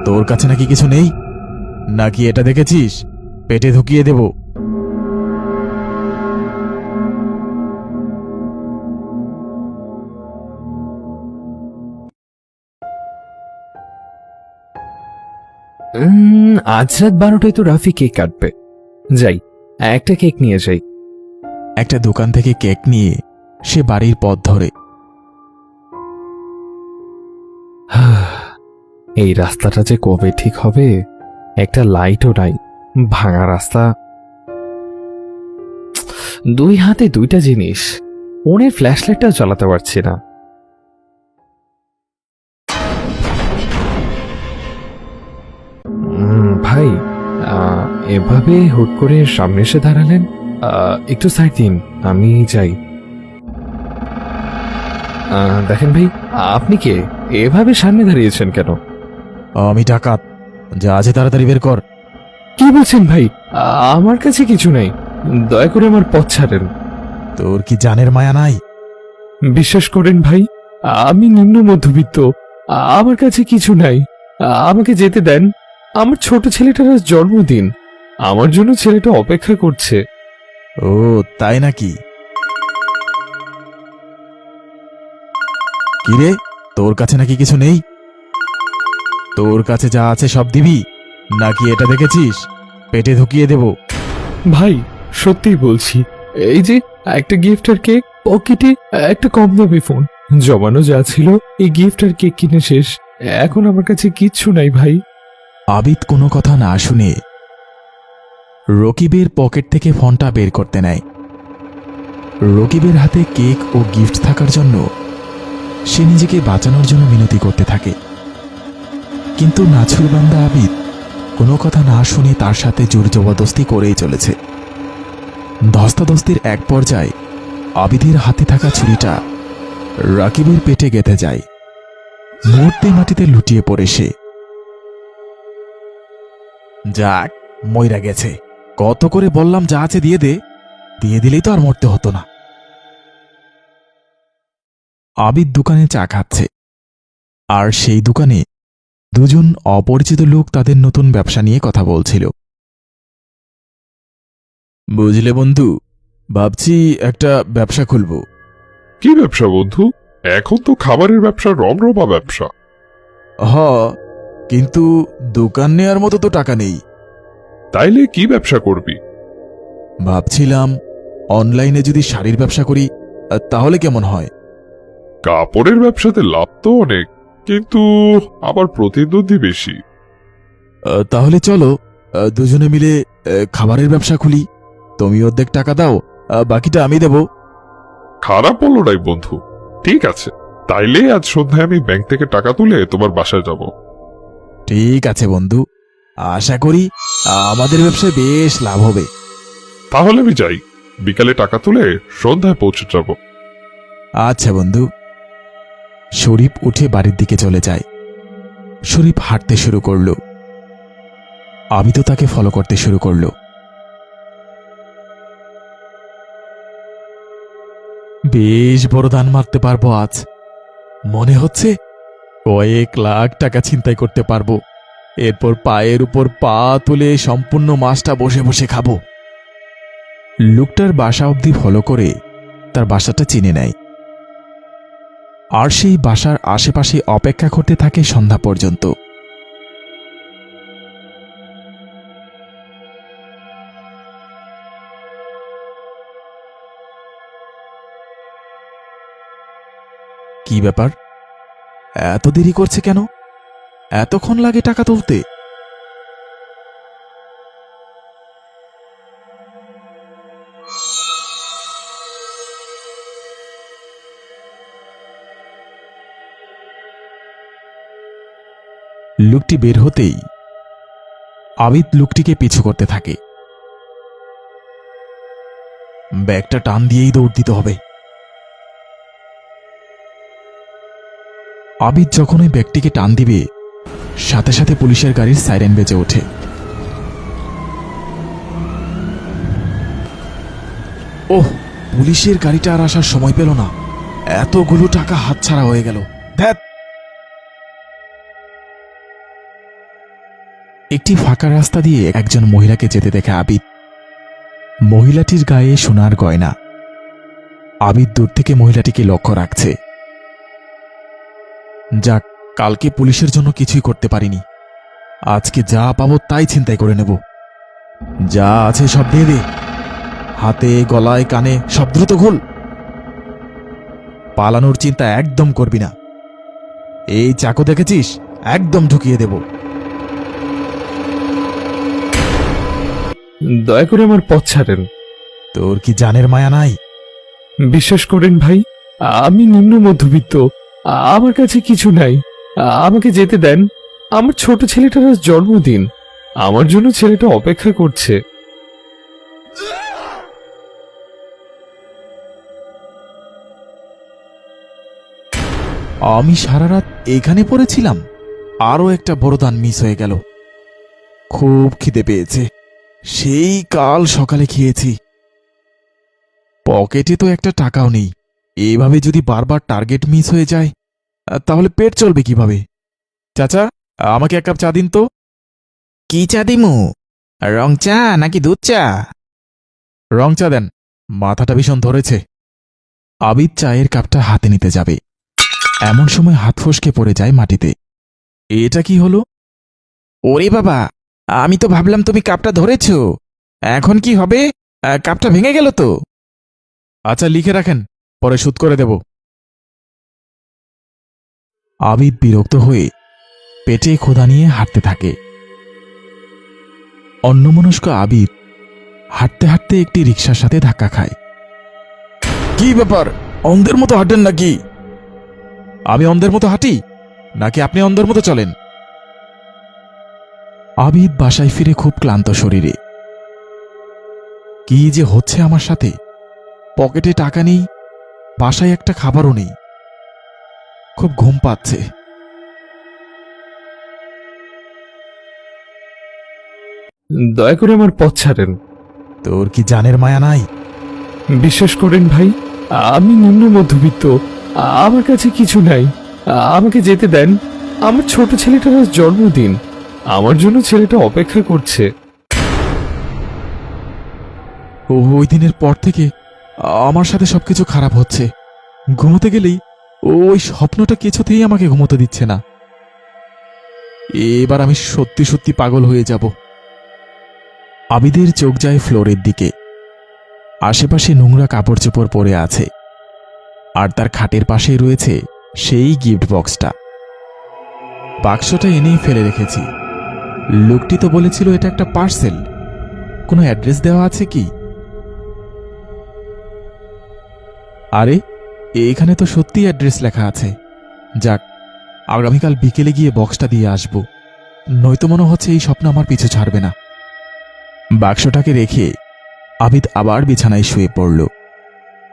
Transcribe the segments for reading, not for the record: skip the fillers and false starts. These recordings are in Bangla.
তোর কাছে নাকি কিছু নেই, নাকি এটা দেখেছিস পেটে ঢুকিয়ে দেব? আজ রাত 12টায় তো রাফি কেক কাটবে। যাই, একটা কেক নিয়ে যাই। একটা দোকান থেকে কেক নিয়ে সে বাড়ির পথ ধরে। এই রাস্তাটা যে কবে ঠিক হবে, একটা লাইটও নাই, ভাঙা রাস্তা, দুই হাতে দুইটা জিনিস, ফোনের ফ্ল্যাশ লাইটটাও চালাতে পারছি না। ভাই, এভাবে হুট করে সামনে এসে দাঁড়ালেন, একটু সাইড দিন, আমি যাই। দেখেন ভাই, আপনি কে, এভাবে সামনে দাঁড়িয়েছেন কেন? আমি ডাকাত, যা আছে তাড়াতাড়ি বের কর। কি বলছেন ভাই? আমার কাছে কিছু নেই, দয়া করে আমার পথ ছাড়েন। তোর কি জানের মায়া নাই? বিশ্বাস করেন ভাই, আমি নিম্ন মধ্যবিত্ত, আমার কাছে কিছু নাই, আমাকে যেতে দেন। আমার ছোট ছেলেটার আজ জন্মদিন, আমার জন্য ছেলেটা অপেক্ষা করছে। ও তাই নাকি? কিরে, তোর কাছে নাকি কিছু নেই? তোর কাছে যা আছে সব দিবি, নাকি এটা দেখেছিস পেটে ঢুকিয়ে দেব? ভাই সত্যিই বলছি, এই যে একটা গিফট আর কেক, পকেটে একটা কম দামি ফোন, জমানো যা ছিল এই গিফট আর কেক কিনে শেষ, এখন আমার কাছে কিচ্ছু নাই ভাই। আবিদ কোনো কথা না শুনে রকিবের পকেট থেকে ফোনটা বের করতে নেয়। রকিবের হাতে কেক ও গিফট থাকার জন্য সে নিজেকে বাঁচানোর জন্য মিনতি করতে থাকে, কিন্তু নাছুরবান্দা আবিদ কোনো কথা না শুনে তার সাথে জোর জবরদস্তি করেই চলেছে। ধস্তাধস্তির এক পর্যায়ে আবিদের হাতে থাকা ছুরিটা রাকিবের পেটে গেঁথে যায়। মুহূর্তে মাটিতে লুটিয়ে পড়ে সে। যাক, মইরা গেছে। কত করে বললাম যা আছে দিয়ে দে, দিয়ে দিলেই তো আর মরতে হতো না। আবিদ দোকানে চা খাচ্ছে, আর সেই দোকানে দুজন অপরিচিত লোক তাদের নতুন ব্যবসা নিয়ে কথা বলছিল। বুঝলে বন্ধু, ভাবছি একটা ব্যবসা খুলব। কি ব্যবসা বন্ধু? এখন তো খাবারের ব্যবসা রমরমা ব্যবসা। হ, কিন্তু দোকান নেয়ার মতো তো টাকা নেই। তাইলে কি ব্যবসা করবি? ভাবছিলাম অনলাইনে যদি শাড়ির ব্যবসা করি তাহলে কেমন হয়। কাপড়ের ব্যবসাতে লাভ তো অনেক, কিন্তু আবার প্রতিদ্বন্দ্বী বেশি। তাহলে চলো দুজনে মিলে খাবারের ব্যবসা খুলি। তুমি অর্ধেক টাকা দাও, বাকিটা আমি দেব। খারাপ বলো নাই বন্ধু, ঠিক আছে। তাইলে আজ সন্ধ্যায় আমি ব্যাংক থেকে টাকা তুলে তোমার বাসায় যাব। ঠিক আছে বন্ধু, আশা করি আমাদের ব্যবসায় বেশ লাভ হবে। তাহলে আমি যাই, বিকালে টাকা তুলে সন্ধ্যায় পৌঁছে যাব। আচ্ছা বন্ধু। শরীফ উঠে বাড়ির দিকে চলে যায়। শরীফ হাঁটতে শুরু করল। আবিদও তাকে ফলো করতে শুরু করল। বেশ বড় দান মারতে পারবো আজ, মনে হচ্ছে কয়েক লাখ টাকা ছিনতাই করতে পারবো। এরপর পায়ের উপর পা তুলে সম্পূর্ণ মাসটা বসে বসে খাবো। লোকটার বাসা অবধি ফলো করে তার বাসাটা চিনে নেয়, আর সেই বাসার আশেপাশে অপেক্ষা করতে থাকে সন্ধ্যা পর্যন্ত। কি ব্যাপার, এত দেরি করছে কেন? এতক্ষণ লাগে টাকা তুলতে? লোকটি বের হতেই আবিদ লোকটিকে পিছু করতে থাকে। ব্যাগটা টান দিয়েই দৌড় দিতে হবে। আবিদ যখন ওই ব্যাগটিকে টান দিবে, সাথে সাথে পুলিশের গাড়ির সাইরেন বেজে ওঠে। ওহ, পুলিশের গাড়িটা আর আসার সময় পেল না। এতগুলো টাকা হাতছাড়া হয়ে গেল। ধ্যাৎ! একটি ফাঁকা রাস্তা দিয়ে একজন মহিলাকে যেতে দেখে আবিদ। মহিলাটির গায়ে সোনার গয়না। আবিদ দূর থেকে মহিলাটিকে লক্ষ্য রাখছে। যাক, কালকে পুলিশের জন্য কিছুই করতে পারিনি, আজকে যা পাবো তাই ছিনতাই করে নেব। যা আছে সব দিয়ে দে, হাতে গলায় কানে সব দ্রুত খোল। পালানোর চিন্তা একদম করবি না। এই চাকু দেখেছিস, একদম ঢুকিয়ে দেব। দয়া করে আমার পথ ছাড়েন। তোর কি জানের মায়া নাই? বিশ্বাস করেন ভাই, আমি নিম্ন মধ্যবিত্ত, আমার কাছে কিছু নাই। আমাকে যেতে দেন। আমার ছোট ছেলেটার আজ জন্মদিন, আমার জন্য ছেলেটা অপেক্ষা করছে। আমি সারা রাত এখানে পড়েছিলাম, আরও একটা বড় দান মিস হয়ে গেল। খুব খিদে পেয়েছে, সেই কাল সকালে খেয়েছি। পকেটে তো একটা টাকাও নেই। এভাবে যদি বারবার টার্গেট মিস হয়ে যায় তাহলে পেট চলবে কিভাবে? চাচা, আমাকে এক কাপ চা দিন তো। কি চা দিমু? রং চা নাকি দুধ চা? রং চা দেন, মাথাটা ভীষণ ধরেছে। আবিদ চায়ের কাপটা হাতে নিতে যাবে, এমন সময় হাত ফসকে পড়ে যায় মাটিতে। এটা কি হলো? ওরে বাবা, আমি তো ভাবলাম তুমি কাপটা ধরেছ, এখন কি হবে? কাপটা ভেঙে গেল তো। আচ্ছা, লিখে রাখেন, পরে শোধ করে দেব। আবিদ বিরক্ত হয়ে পেটে ক্ষুধা নিয়ে হাঁটতে থাকে। অন্যমনস্ক আবিদ হাঁটতে হাঁটতে একটি রিকশার সাথে ধাক্কা খায়। কি ব্যাপার, অন্ধের মতো হাঁটেন নাকি? আমি অন্ধের মতো হাঁটি নাকি আপনি অন্ধের মতো চলেন? আবিদ বাসায় ফিরে খুব ক্লান্ত শরীরে। কি যে হচ্ছে আমার সাথে? পকেটে টাকা নেই, বাসায় একটা খাবারও নেই, খুব ঘুম পাচ্ছে। দয়া করে আমার পথ ছাড়েন। তোর কি জানের মায়া নাই? বিশ্বাস করেন ভাই, আমি নিম্ন মধ্যবিত্ত, আমার কাছে কিছু নাই। আমাকে যেতে দেন। আমার ছোট ছেলেটার আজ জন্মদিন, আমার জন্য ছেলেটা অপেক্ষা করছে। ওই দিনের পর থেকে আমার সাথে সবকিছু খারাপ হচ্ছে। ঘুমোতে গেলেই ওই স্বপ্নটা কিছুতেই আমাকে ঘুমোতে দিচ্ছে না। এবার আমি সত্যি সত্যি পাগল হয়ে যাব। আবিদের চোখ যায় ফ্লোরের দিকে। আশেপাশে নোংরা কাপড় চোপড় পরে আছে, আর তার খাটের পাশেই রয়েছে সেই গিফট বক্সটা। বাক্সটা এনেই ফেলে রেখেছি। লোকটি তো বলেছিল এটা একটা পার্সেল। কোনো অ্যাড্রেস দেওয়া আছে কি? আরে, এখানে তো সত্যি অ্যাড্রেস লেখা আছে। যাক, আগামীকাল বিকেলে গিয়ে বক্সটা দিয়ে আসব, নয়তো মনে হচ্ছে এই স্বপ্ন আমার পিছু ছাড়বে না। বাক্সটাকে রেখে আবিদ আবার বিছানায় শুয়ে পড়ল,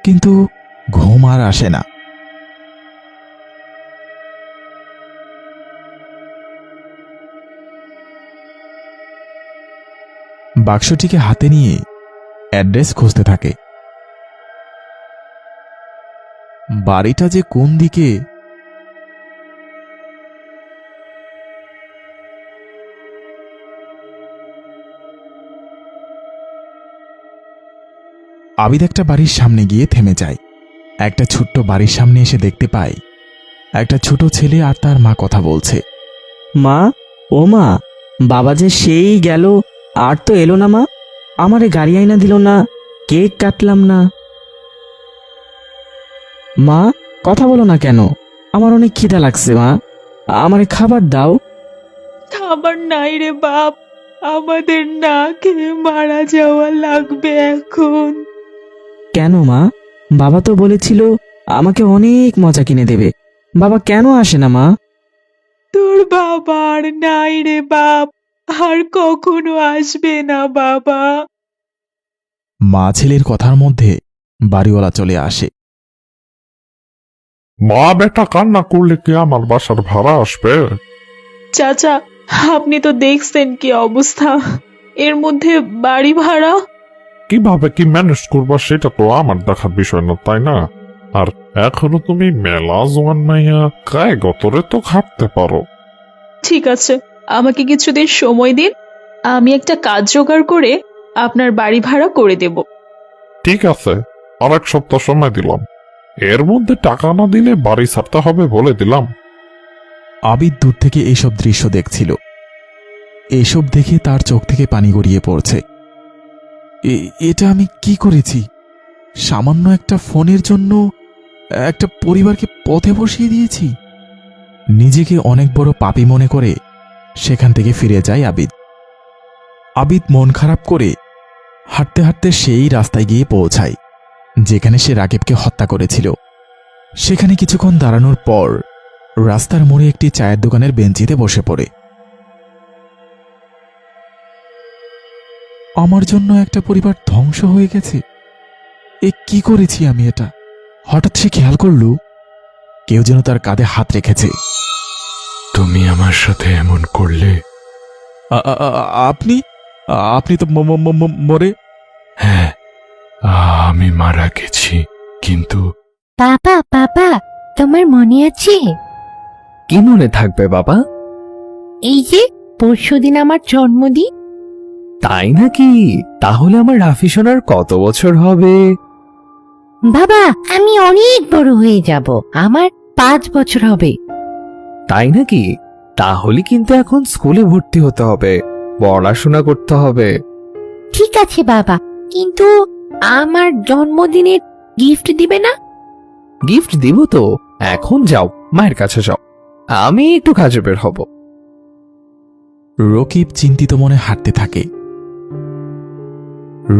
কিন্তু ঘুম আর আসে না। বাক্সটিকে হাতে নিয়ে অ্যাড্রেস খুঁজতে থাকে। বাড়িটা যে কোন দিকে? আবিদ একটা বাড়ির সামনে গিয়ে থেমে যায়। একটা ছোট্ট বাড়ির সামনে এসে দেখতে পায় একটা ছোট ছেলে আর তার মা কথা বলছে। মা, ও মা, বাবা যে সেই গেল, আর তো এলো না মা। আমারে গাড়ি আইনা দিল না, কেক কাটলাম না। মা, কথা বলো না কেন? আমার অনেক খিদা লাগছে মা, আমারে খাবার দাও। খাবার নাই রে বাপ, আমাদের না খেয়ে মারা যাওয়া লাগবে এখন। কেন মা? বাবা তো বলেছিল আমাকে অনেক মজা কিনে দেবে। বাবা কেন আসে না মা? তোর বাবা আর নাই রে বাপ, আর কখনো আসবে না বাবা। মা ছেলের কথার মধ্যে বাড়িওয়ালা চলে আসে। মা বেটা কান্না করলে কি আমার বাসার ভাড়া আসবে? চাচা, আপনি তো দেখছেন কি অবস্থা, এর মধ্যে বাড়ি ভাড়া। কিভাবে কি ম্যানেজ করবা সেটা তো আমার দেখার বিষয় না, তাই না? আর এখনো তুমি মেলা জোয়ান মাইয়া, গায়ে গতরে তো খাটতে পারো। ঠিক আছে, আমাকে কিছুদিন সময় দিন, আমি একটা কাজ জোগাড় করে আপনার বাড়ি ভাড়া করে দেব। ঠিক আছে, আর 1 সপ্তাহ সময় দিলাম। এর মধ্যে টাকা না দিলে বাড়ি ছাড়তে হবে বলে দিলাম। আবিদ দূর থেকে এইসব দৃশ্য দেখছিল। এসব দেখে তার চোখ থেকে পানি গড়িয়ে পড়ছে। এটা আমি কি করেছি? সামান্য একটা ফোনের জন্য একটা পরিবারকে পথে বসিয়ে দিয়েছি। নিজেকে অনেক বড় পাপী মনে করে সেখান থেকে ফিরে যায় আবিদ। আবিদ মন খারাপ করে হাঁটতে হাঁটতে সেই রাস্তায় গিয়ে পৌঁছায় যেখানে সে রাকিবকে হত্যা করেছিল। সেখানে কিছুক্ষণ দাঁড়ানোর পর রাস্তার মোড়ে একটি চায়ের দোকানের বেঞ্চিতে বসে পড়ে। আমার জন্য একটা পরিবার ধ্বংস হয়ে গেছে। এ কি করেছি আমি এটা? হঠাৎ সে খেয়াল করল কেউ যেন তার কাঁধে হাত রেখেছে। তুমি আমার সাথে এমন করলে? আপনি আপনি তো মরে। হ্যাঁ, আমি মারা গেছি, কিন্তু বাবা বাবা, তোমার মনে আছে? কি মনে থাকবে বাবা? এই যে পরশুদিন আমার জন্মদিন। তাই নাকি? তাহলে আমার রাফি সোনার কত বছর হবে? বাবা, আমি অনেক বড় হয়ে যাব, আমার 5 বছর হবে। তাই নাকি? তাহলে কিন্তু এখন স্কুলে ভর্তি হতে হবে, পড়াশোনা করতে হবে। ঠিক আছে বাবা, কিন্তু আমার জন্মদিনের গিফট দিবে না? গিফট দিব তো। এখন যাও, মায়ের কাছে যাও, আমি একটু কাজে বের হব। রকিব চিন্তিত মনে হাঁটতে থাকে।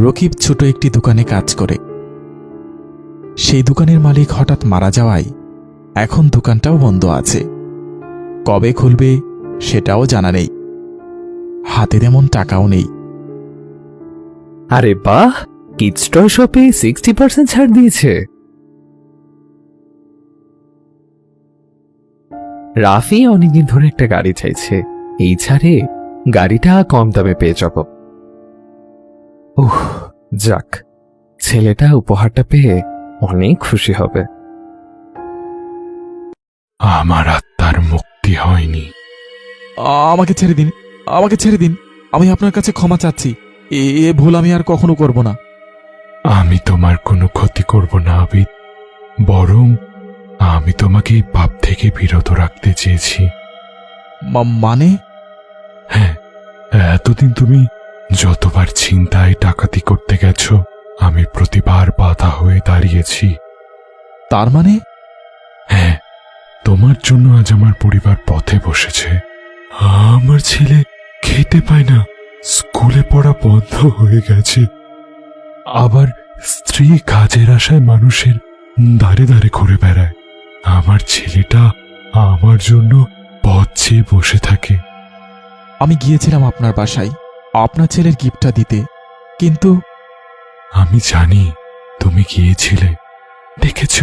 রকিব ছোট একটি দোকানে কাজ করে। সেই দোকানের মালিক হঠাৎ মারা যাওয়ায় এখন দোকানটাও বন্ধ আছে। কবে খুলবে সেটাও জানা নেই। হাতে তেমন টাকাও নেই। আরে বাহ, কিডস টয় শপে 60% ছাড় দিয়েছে। রাফি অনেকদিন ধরে একটা গাড়ি চাইছে, এই ছাড়ে গাড়িটা কম দামে পেয়ে যাব। উহ, যাক, ছেলেটা উপহারটা পেয়ে অনেক খুশি হবে। আমার আত্মার মুক্তি হয়নি। আমাকে ছেড়ে দিন, আমাকে ছেড়ে দিন। আমি আপনার কাছে ক্ষমা চাচ্ছি। এ ভুল আমি আর কখনো করব না। আমি তোমার কোনো ক্ষতি করব না আবিদ, বরং আমি তোমাকে এই পাপ থেকে বিরত রাখতে চেয়েছি। মানে? হ্যাঁ, এতদিন তুমি যতবার ছিনতাই ডাকাতি করতে গেছো, আমি প্রতিবার বাধা হয়ে দাঁড়িয়েছি। তার মানে? হ্যাঁ, তোমার জন্য আজ আমার পরিবার পথে বসেছে। আমার ছেলে খেতে পায় না, স্কুলে পড়া বন্ধ হয়ে গেছে, আবার স্ত্রী কাজের আশায় মানুষের দাঁড়ে দাঁড়ে ঘুরে বেড়ায়। আমার ছেলেটা আমার জন্য পথ চেয়ে বসে থাকে। আমি গিয়েছিলাম আপনার বাসায় আপনার ছেলের গিফটটা দিতে, কিন্তু আমি জানি তুমি গিয়েছিলে, দেখেছ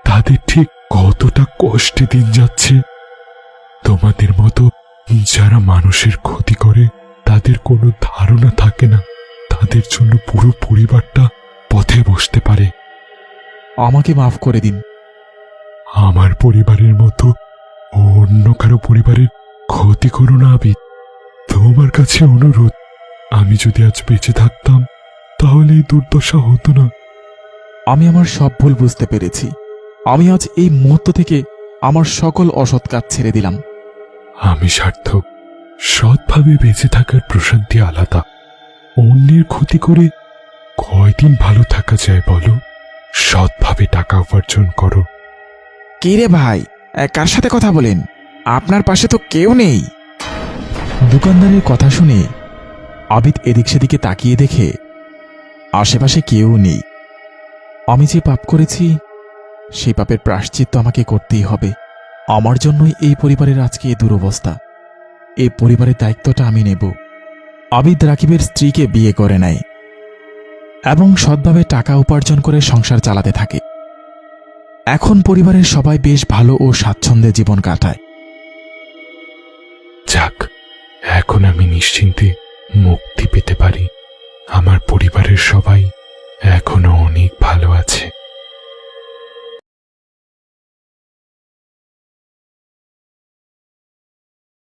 তাদের ঠিক কতটা কষ্টে দিন যাচ্ছে। তোমাদের মতো যারা মানুষের ক্ষতি করে তাদের কোনো ধারণা থাকে না তাদের জন্য পুরো পরিবারটা পথে বসতে পারে। আমাকে মাফ করে দিন। আমার পরিবারের মতো অন্য কারো পরিবারের ক্ষতি করো না আবিদ। তোমার কাছে অনুরোধ, আমি যদি আজ বেঁচে থাকতাম তাহলে এই দুর্দশা হতো না। আমি আমার সব ভুল বুঝতে পেরেছি। আমি আজ এই মুহূর্ত থেকে আমার সকল অসৎ কাজ ছেড়ে দিলাম। আমি সার্থক। সৎভাবে বেঁচে থাকার প্রশান্তি আলাদা। অন্যের ক্ষতি করে কয়দিন ভালো থাকা যায় বলো? সৎভাবে টাকা উপার্জন করো। কে রে ভাই, কার সাথে কথা বলেন? আপনার পাশে তো কেউ নেই। দোকানদারের কথা শুনে আবিদ এদিক সেদিকে তাকিয়ে দেখে আশেপাশে কেউ নেই। আমি যে পাপ করেছি সেই পাপের প্রায়শ্চিত্ত আমাকে করতেই হবে। আমার জন্যই এই পরিবারের আজকে এই দুরবস্থা। এই পরিবারের দায়িত্বটা আমি নেব। আবিদ রাকিবের স্ত্রীকে বিয়ে করে নেয় এবং সৎভাবে টাকা উপার্জন করে সংসার চালাতে থাকে। এখন পরিবারের সবাই বেশ ভালো ও স্বাচ্ছন্দ্যে জীবন কাটায়। যাক, এখন আমি নিশ্চিন্তে মুক্তি পেতে পারি। আমার পরিবারের সবাই এখনো অনেক ভালো আছে।